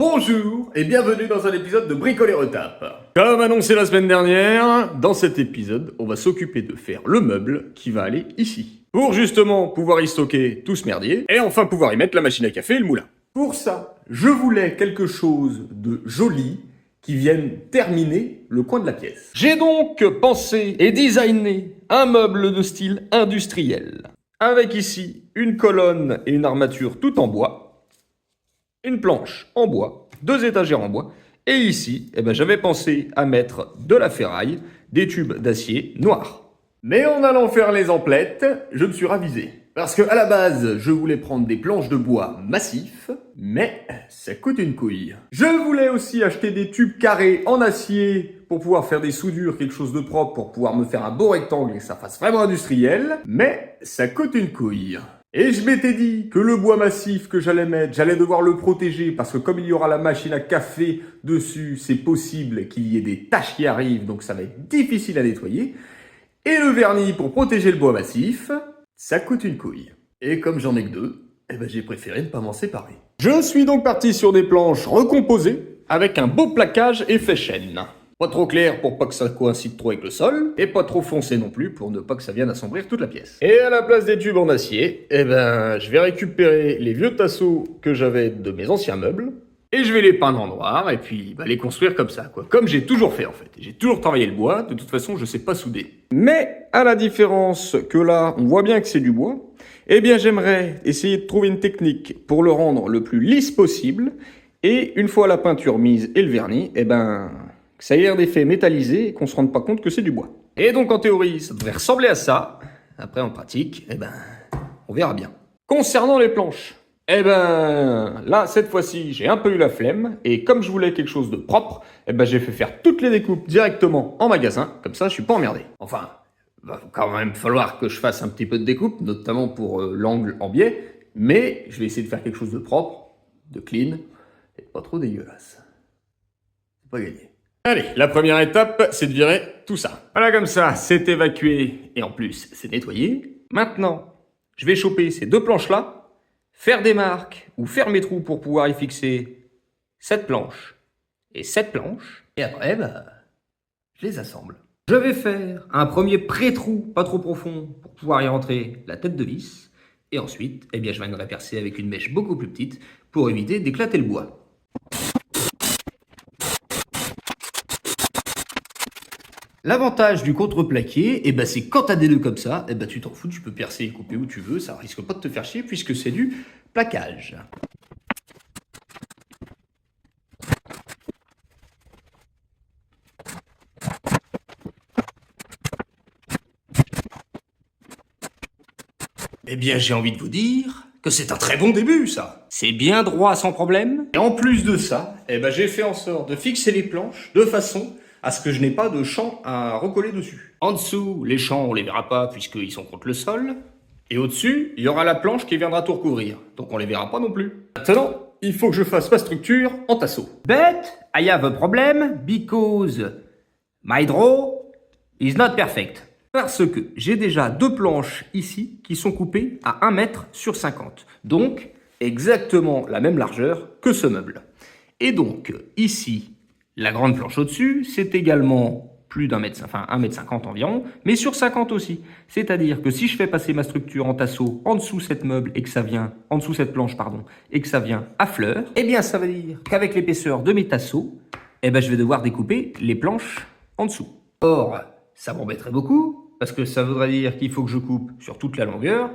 Bonjour et bienvenue dans un épisode de Bricole et Retape. Comme annoncé la semaine dernière, dans cet épisode, on va s'occuper de faire le meuble qui va aller ici. Pour justement pouvoir y stocker tout ce merdier et enfin pouvoir y mettre la machine à café et le moulin. Pour ça, je voulais quelque chose de joli qui vienne terminer le coin de la pièce. J'ai donc pensé et designé un meuble de style industriel. Avec ici une colonne et une armature tout en bois. Une planche en bois, 2 étagères en bois, et ici, j'avais pensé à mettre de la ferraille, des tubes d'acier noirs. Mais en allant faire les emplettes, je me suis ravisé. Parce que à la base, je voulais prendre des planches de bois massifs, mais ça coûte une couille. Je voulais aussi acheter des tubes carrés en acier pour pouvoir faire des soudures, quelque chose de propre, pour pouvoir me faire un beau rectangle et que ça fasse vraiment industriel, mais ça coûte une couille. Et je m'étais dit que le bois massif que j'allais mettre, j'allais devoir le protéger parce que comme il y aura la machine à café dessus, c'est possible qu'il y ait des taches qui arrivent, donc ça va être difficile à nettoyer. Et le vernis pour protéger le bois massif, ça coûte une couille. Et comme j'en ai que 2, j'ai préféré ne pas m'en séparer. Je suis donc parti sur des planches recomposées avec un beau plaquage effet chêne. Pas trop clair pour pas que ça coïncide trop avec le sol, et pas trop foncé non plus pour ne pas que ça vienne assombrir toute la pièce. Et à la place des tubes en acier, je vais récupérer les vieux tasseaux que j'avais de mes anciens meubles, et je vais les peindre en noir, et puis les construire comme ça, quoi. Comme j'ai toujours fait en fait. J'ai toujours travaillé le bois, de toute façon je sais pas souder. Mais à la différence que là, on voit bien que c'est du bois, j'aimerais essayer de trouver une technique pour le rendre le plus lisse possible, et une fois la peinture mise et le vernis, que ça ait l'air d'effet métallisé et qu'on se rende pas compte que c'est du bois. Et donc en théorie, ça devrait ressembler à ça. Après en pratique, on verra bien. Concernant les planches, là cette fois-ci, j'ai un peu eu la flemme et comme je voulais quelque chose de propre, j'ai fait faire toutes les découpes directement en magasin, comme ça je suis pas emmerdé. Enfin, va quand même falloir que je fasse un petit peu de découpe, notamment pour l'angle en biais, mais je vais essayer de faire quelque chose de propre, de clean et pas trop dégueulasse. C'est pas gagné. Allez, la première étape, c'est de virer tout ça. Voilà, comme ça, c'est évacué et en plus, c'est nettoyé. Maintenant, je vais choper ces 2 planches-là, faire des marques ou faire mes trous pour pouvoir y fixer cette planche et cette planche. Et après, je les assemble. Je vais faire un premier pré-trou pas trop profond pour pouvoir y rentrer la tête de vis. Et ensuite, je viendrai percer avec une mèche beaucoup plus petite pour éviter d'éclater le bois. L'avantage du contreplaqué, c'est quand t'as des nœuds comme ça, tu t'en fous, tu peux percer et couper où tu veux, ça risque pas de te faire chier puisque c'est du plaquage. J'ai envie de vous dire que c'est un très bon début, ça. C'est bien droit sans problème. Et en plus de ça, j'ai fait en sorte de fixer les planches de façon à ce que je n'ai pas de champs à recoller dessus. En dessous, les champs, on les verra pas puisqu'ils sont contre le sol. Et au-dessus, il y aura la planche qui viendra tout recouvrir. Donc on les verra pas non plus. Maintenant, il faut que je fasse ma structure en tasseau. But I have a problem because my draw is not perfect. Parce que j'ai déjà 2 planches ici qui sont coupées à 1 mètre sur 50. Donc, exactement la même largeur que ce meuble. Et donc, ici, la grande planche au-dessus, c'est également plus d'1 mètre, enfin 1 mètre 50 environ, mais sur 50 aussi. C'est-à-dire que si je fais passer ma structure en tasseau en dessous cette meuble et que ça vient, en dessous cette planche, pardon, et que ça vient à fleur, ça veut dire qu'avec l'épaisseur de mes tasseaux, je vais devoir découper les planches en dessous. Or, ça m'embêterait beaucoup, parce que ça voudrait dire qu'il faut que je coupe sur toute la longueur,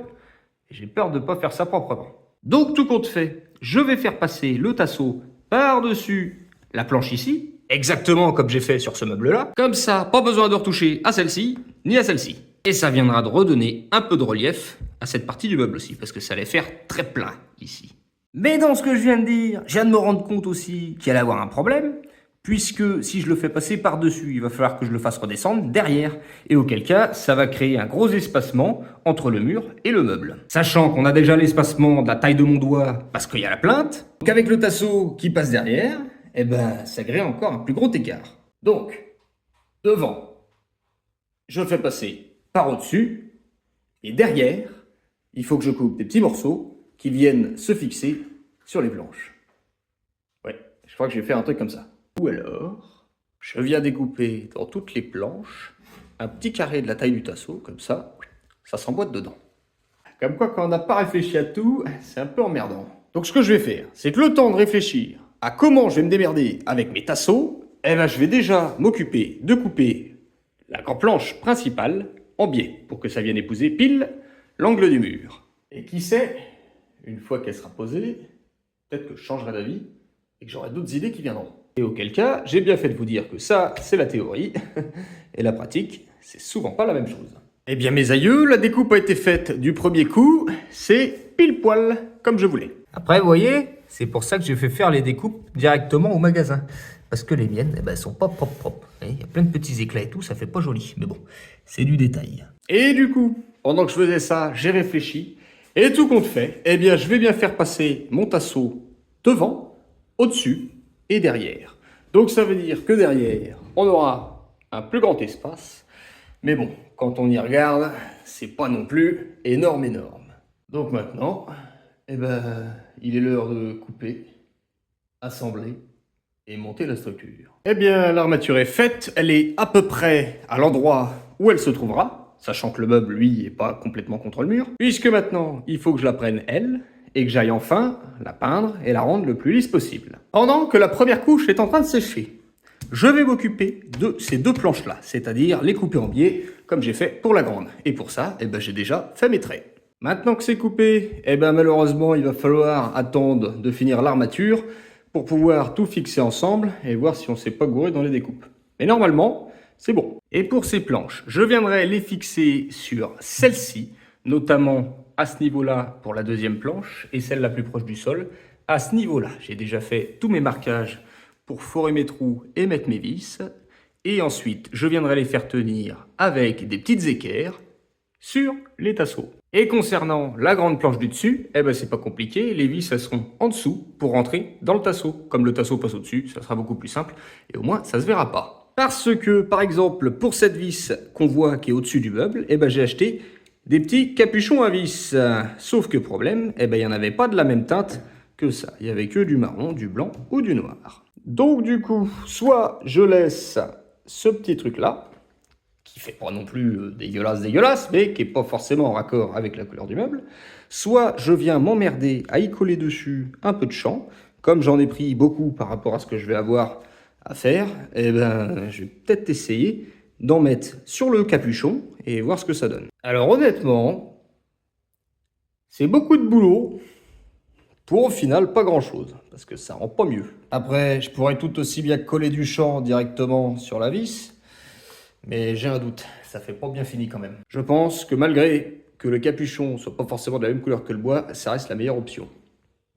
et j'ai peur de ne pas faire ça proprement. Donc tout compte fait, je vais faire passer le tasseau par-dessus la planche ici, exactement comme j'ai fait sur ce meuble-là. Comme ça, pas besoin de retoucher à celle-ci, ni à celle-ci. Et ça viendra de redonner un peu de relief à cette partie du meuble aussi, parce que ça allait faire très plein ici. Mais dans ce que je viens de dire, je viens de me rendre compte aussi qu'il allait avoir un problème, puisque si je le fais passer par-dessus, il va falloir que je le fasse redescendre derrière, et auquel cas, ça va créer un gros espacement entre le mur et le meuble. Sachant qu'on a déjà l'espacement de la taille de mon doigt, parce qu'il y a la plainte, donc avec le tasseau qui passe derrière, ça crée encore un plus gros écart. Donc, devant, je fais passer par au-dessus, et derrière, il faut que je coupe des petits morceaux qui viennent se fixer sur les planches. Ouais, crois que je vais faire un truc comme ça. Ou alors, je viens découper dans toutes les planches un petit carré de la taille du tasseau, comme ça s'emboîte dedans. Comme quoi, quand on n'a pas réfléchi à tout, c'est un peu emmerdant. Donc ce que je vais faire, c'est que le temps de réfléchir à comment je vais me démerder avec mes tasseaux, je vais déjà m'occuper de couper la grande planche principale en biais, pour que ça vienne épouser pile l'angle du mur. Et qui sait, une fois qu'elle sera posée, peut-être que je changerai d'avis et que j'aurai d'autres idées qui viendront. Et auquel cas, j'ai bien fait de vous dire que ça, c'est la théorie, et la pratique, c'est souvent pas la même chose. Eh bien mes aïeux, la découpe a été faite du premier coup, c'est pile poil comme je voulais. Après, vous voyez, c'est pour ça que j'ai fait faire les découpes directement au magasin. Parce que les miennes, elles sont pas propres. Il y a plein de petits éclats et tout, ça fait pas joli. Mais bon, c'est du détail. Et du coup, pendant que je faisais ça, j'ai réfléchi. Et tout compte fait, je vais bien faire passer mon tasseau devant, au-dessus et derrière. Donc ça veut dire que derrière, on aura un plus grand espace. Mais bon, quand on y regarde, c'est pas non plus énorme. Donc maintenant, il est l'heure de couper, assembler et monter la structure. L'armature est faite, elle est à peu près à l'endroit où elle se trouvera, sachant que le meuble, lui, n'est pas complètement contre le mur, puisque maintenant, il faut que je la prenne, elle, et que j'aille enfin la peindre et la rendre le plus lisse possible. Pendant que la première couche est en train de sécher, je vais m'occuper de ces deux planches-là, c'est-à-dire les couper en biais, comme j'ai fait pour la grande. Et pour ça, j'ai déjà fait mes traits. Maintenant que c'est coupé, malheureusement, il va falloir attendre de finir l'armature pour pouvoir tout fixer ensemble et voir si on ne s'est pas gouré dans les découpes. Mais normalement, c'est bon. Et pour ces planches, je viendrai les fixer sur celle-ci, notamment à ce niveau-là pour la deuxième planche et celle la plus proche du sol. À ce niveau-là, j'ai déjà fait tous mes marquages pour forer mes trous et mettre mes vis. Et ensuite, je viendrai les faire tenir avec des petites équerres sur les tasseaux. Et concernant la grande planche du dessus, c'est pas compliqué, les vis elles seront en dessous pour rentrer dans le tasseau. Comme le tasseau passe au-dessus, ça sera beaucoup plus simple et au moins ça se verra pas. Parce que, par exemple, pour cette vis qu'on voit qui est au-dessus du meuble, j'ai acheté des petits capuchons à vis. Sauf que problème, il n'y en avait pas de la même teinte que ça. Il y avait que du marron, du blanc ou du noir. Donc du coup, soit je laisse ce petit truc-là, qui fait pas non plus dégueulasse, mais qui est pas forcément en raccord avec la couleur du meuble, soit je viens m'emmerder à y coller dessus un peu de champ, comme j'en ai pris beaucoup par rapport à ce que je vais avoir à faire, je vais peut-être essayer d'en mettre sur le capuchon et voir ce que ça donne. Alors honnêtement, c'est beaucoup de boulot pour au final pas grand-chose, parce que ça rend pas mieux. Après, je pourrais tout aussi bien coller du champ directement sur la vis, mais j'ai un doute, ça fait pas bien fini quand même. Je pense que malgré que le capuchon soit pas forcément de la même couleur que le bois, ça reste la meilleure option.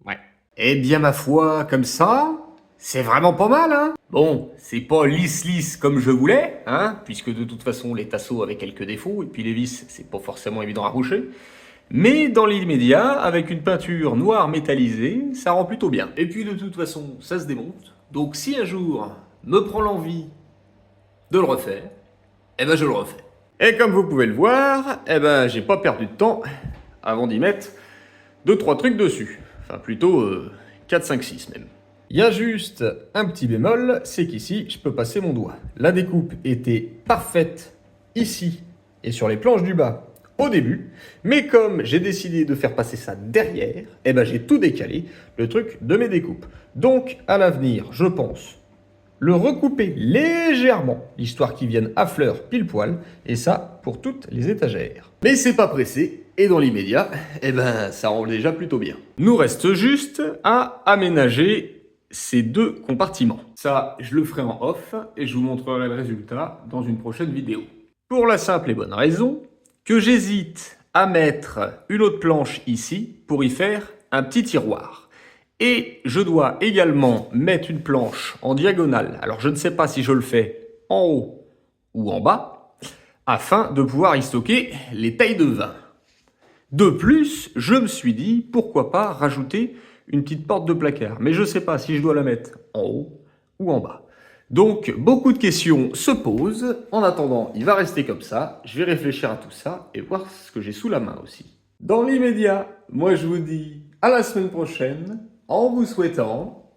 Ouais. Eh bien ma foi, comme ça, c'est vraiment pas mal, hein. Bon, c'est pas lisse comme je voulais, hein, puisque de toute façon les tasseaux avaient quelques défauts, et puis les vis, c'est pas forcément évident à roucher. Mais dans l'immédiat, avec une peinture noire métallisée, ça rend plutôt bien. Et puis de toute façon, ça se démonte. Donc si un jour me prend l'envie de le refaire, je le refais. Et comme vous pouvez le voir, j'ai pas perdu de temps avant d'y mettre 2-3 trucs dessus. Enfin plutôt 4, 5, 6 même. Il y a juste un petit bémol, c'est qu'ici, je peux passer mon doigt. La découpe était parfaite ici et sur les planches du bas au début, mais comme j'ai décidé de faire passer ça derrière, j'ai tout décalé, le truc de mes découpes. Donc, à l'avenir, je pense le recouper légèrement, histoire qu'il vienne à fleur pile poil, et ça pour toutes les étagères. Mais c'est pas pressé, et dans l'immédiat, ça rend déjà plutôt bien. Nous reste juste à aménager ces deux compartiments. Ça, je le ferai en off, et je vous montrerai le résultat dans une prochaine vidéo. Pour la simple et bonne raison que j'hésite à mettre une autre planche ici pour y faire un petit tiroir. Et je dois également mettre une planche en diagonale. Alors je ne sais pas si je le fais en haut ou en bas, afin de pouvoir y stocker les tailles de vin. De plus, je me suis dit, pourquoi pas rajouter une petite porte de placard. Mais je ne sais pas si je dois la mettre en haut ou en bas. Donc, beaucoup de questions se posent. En attendant, il va rester comme ça. Je vais réfléchir à tout ça et voir ce que j'ai sous la main aussi. Dans l'immédiat, moi je vous dis à la semaine prochaine en vous souhaitant